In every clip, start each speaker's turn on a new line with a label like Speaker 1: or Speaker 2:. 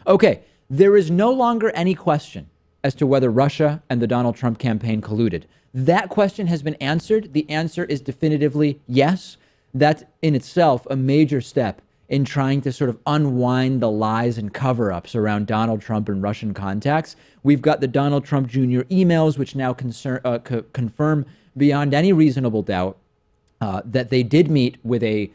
Speaker 1: Okay, there is no longer any question as to whether Russia and the Donald Trump campaign colluded. That question has been answered. The answer is definitively yes. That's in itself a major step in trying to sort of unwind the lies and cover-ups around Donald Trump and Russian contacts. We've got the Donald Trump Jr. emails, which now confirm beyond any reasonable doubt that they did meet with a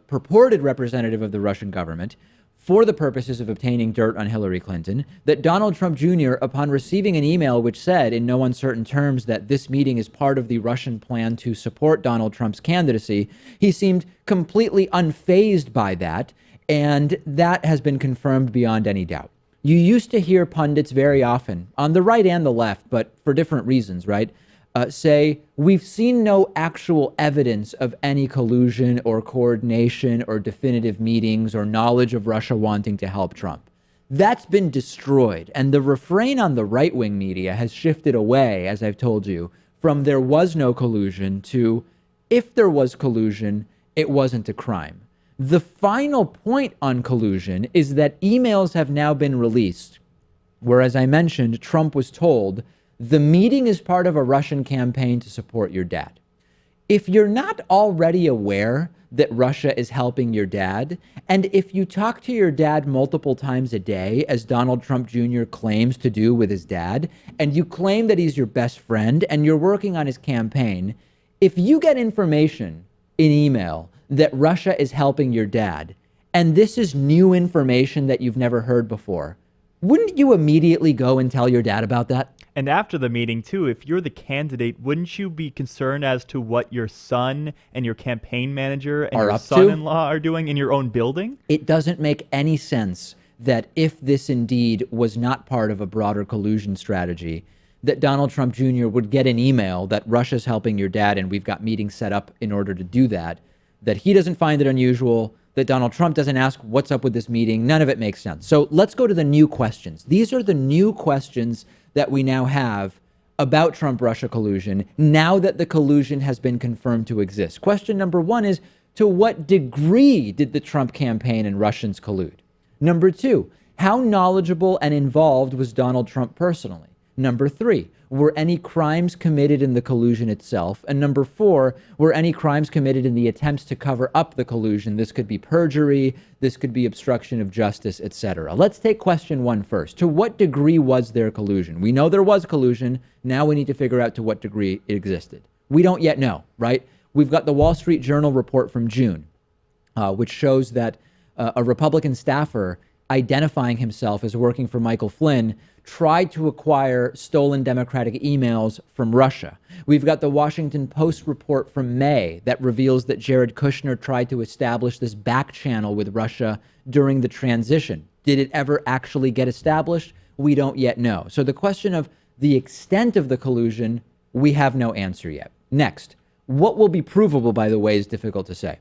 Speaker 1: purported representative of the Russian government for the purposes of obtaining dirt on Hillary Clinton, that Donald Trump Jr., upon receiving an email which said in no uncertain terms that this meeting is part of the Russian plan to support Donald Trump's candidacy, he seemed completely unfazed by that, and that has been confirmed beyond any doubt. You used to hear pundits very often, on the right and the left, but for different reasons, right? Say, we've seen no actual evidence of any collusion or coordination or definitive meetings or knowledge of Russia wanting to help Trump. That's been destroyed. And the refrain on the right-wing media has shifted away, as I've told you, from there was no collusion to if there was collusion, it wasn't a crime. The final point on collusion is that emails have now been released, where, as I mentioned, Trump was told the meeting is part of a Russian campaign to support your dad. If you're not already aware that Russia is helping your dad, and if you talk to your dad multiple times a day, as Donald Trump Jr. claims to do with his dad, and you claim that he's your best friend and you're working on his campaign, if you get information in email that Russia is helping your dad, and this is new information that you've never heard before, wouldn't you immediately go and tell your dad about that?
Speaker 2: And after the meeting, too, if you're the candidate, wouldn't you be concerned as to what your son and your campaign manager and your son-in-law are doing in your own building?
Speaker 1: It doesn't make any sense that if this indeed was not part of a broader collusion strategy, that Donald Trump Jr. would get an email that Russia's helping your dad and we've got meetings set up in order to do that, that he doesn't find it unusual, that Donald Trump doesn't ask what's up with this meeting. None of it makes sense. So let's go to the new questions. These are the new questions that we now have about Trump-Russia collusion now that the collusion has been confirmed to exist. Question number one is, to what degree did the Trump campaign and Russians collude? Number two, how knowledgeable and involved was Donald Trump personally? Number three, were any crimes committed in the collusion itself? And number four, were any crimes committed in the attempts to cover up the collusion? This could be perjury, this could be obstruction of justice, etc. Let's take question one first. To what degree was there collusion? We know there was collusion. Now we need to figure out to what degree it existed. We don't yet know, right? We've got the Wall Street Journal report from June, which shows that a Republican staffer identifying himself as working for Michael Flynn tried to acquire stolen Democratic emails from Russia. We've got the Washington Post report from May that reveals that Jared Kushner tried to establish this back channel with Russia during the transition. Did it ever actually get established? We don't yet know. So the question of the extent of the collusion, we have no answer yet. Next, what will be provable, by the way, is difficult to say.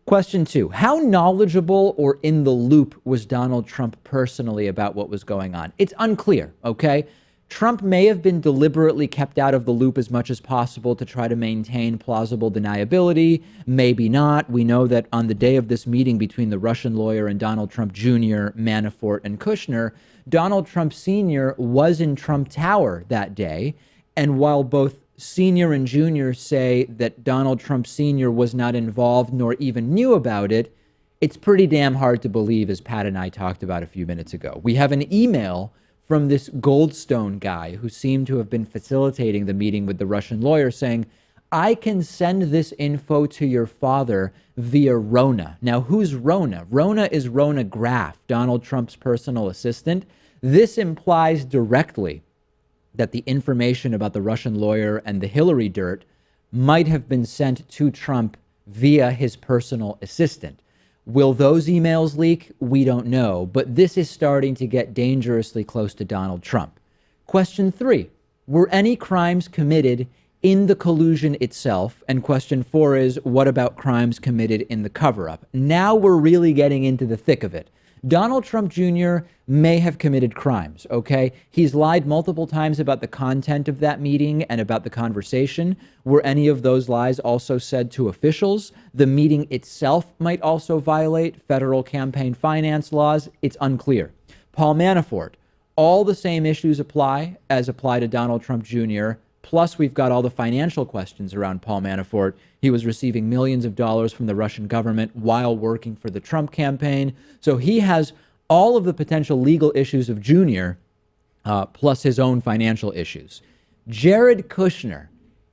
Speaker 1: Question two, how knowledgeable or in the loop was Donald Trump personally about what was going on? It's unclear, okay? Trump may have been deliberately kept out of the loop as much as possible to try to maintain plausible deniability. Maybe not. We know that on the day of this meeting between the Russian lawyer and Donald Trump Jr., Manafort, and Kushner, Donald Trump Sr. was in Trump Tower that day. And while both Senior and Junior say that Donald Trump Sr. was not involved nor even knew about it, it's pretty damn hard to believe, as Pat and I talked about a few minutes ago. We have an email from this Goldstone guy who seemed to have been facilitating the meeting with the Russian lawyer saying, I can send this info to your father via Rona. Now, who's Rona? Rona is Rona Graff, Donald Trump's personal assistant. This implies directly that the information about the Russian lawyer and the Hillary dirt might have been sent to Trump via his personal assistant. Will those emails leak? We don't know, but this is starting to get dangerously close to Donald Trump. Question three, were any crimes committed in the collusion itself? And question four is, what about crimes committed in the cover-up? Now we're really getting into the thick of it. Donald Trump Jr. may have committed crimes, okay? He's lied multiple times about the content of that meeting and about the conversation. Were any of those lies also said to officials? The meeting itself might also violate federal campaign finance laws. It's unclear. Paul Manafort. All the same issues apply to Donald Trump Jr. Plus, we've got all the financial questions around Paul Manafort. He was receiving millions of dollars from the Russian government while working for the Trump campaign. So he has all of the potential legal issues of Jr., plus his own financial issues. Jared Kushner.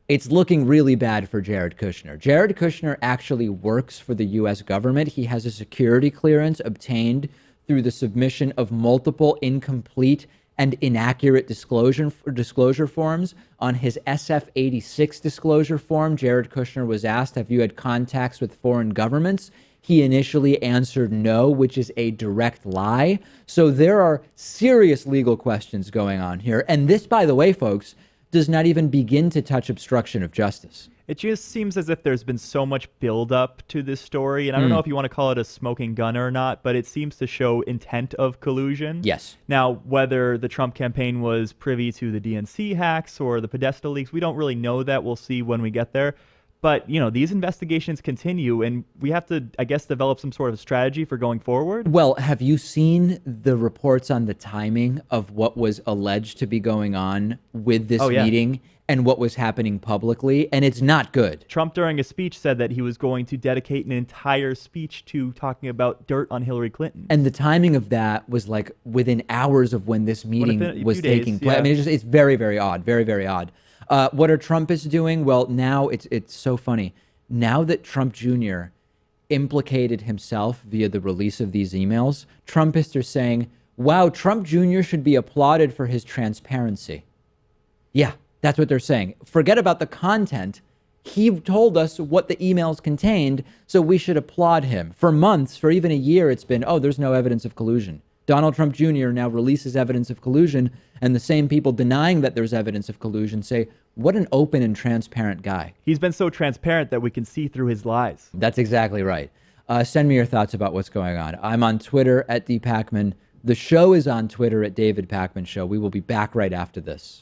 Speaker 1: It's looking really bad for Jared Kushner. Jared Kushner actually works for the U.S. government. He has a security clearance obtained through the submission of multiple incomplete and inaccurate disclosure forms. On his SF-86 disclosure form, Jared Kushner was asked, have you had contacts with foreign governments? He initially answered no, which is a direct lie. So there are serious legal questions going on here. And this, by the way, folks, does not even begin to touch obstruction of justice.
Speaker 2: It just seems as if there's been so much buildup to this story, and I don't know if you want to call it a smoking gun or not, but it seems to show intent of collusion.
Speaker 1: Yes.
Speaker 2: Now, whether the Trump campaign was privy to the DNC hacks or the Podesta leaks, we don't really know that. We'll see when we get there. But, you know, these investigations continue, and we have to, I guess, develop some sort of strategy for going forward.
Speaker 1: Well, have you seen the reports on the timing of what was alleged to be going on with this meeting and what was happening publicly? And it's not good.
Speaker 2: Trump, during a speech, said that he was going to dedicate an entire speech to talking about dirt on Hillary Clinton.
Speaker 1: And the timing of that was like within hours of when this meeting was taking place. I mean, it's very, very odd. Very, very odd. What are Trumpists doing? Well, now it's so funny. Now that Trump Jr. implicated himself via the release of these emails, Trumpists are saying, wow, Trump Jr. should be applauded for his transparency. Yeah, that's what they're saying. Forget about the content. He told us what the emails contained, so we should applaud him. For months, for even a year, it's been, oh, there's no evidence of collusion. Donald Trump Jr. now releases evidence of collusion, and the same people denying that there's evidence of collusion say, what an open and transparent guy.
Speaker 2: He's been so transparent that we can see through his lies.
Speaker 1: That's exactly right. Send me your thoughts about what's going on. I'm on Twitter at @DPakman. The show is on Twitter at David Pakman Show. We will be back right after this.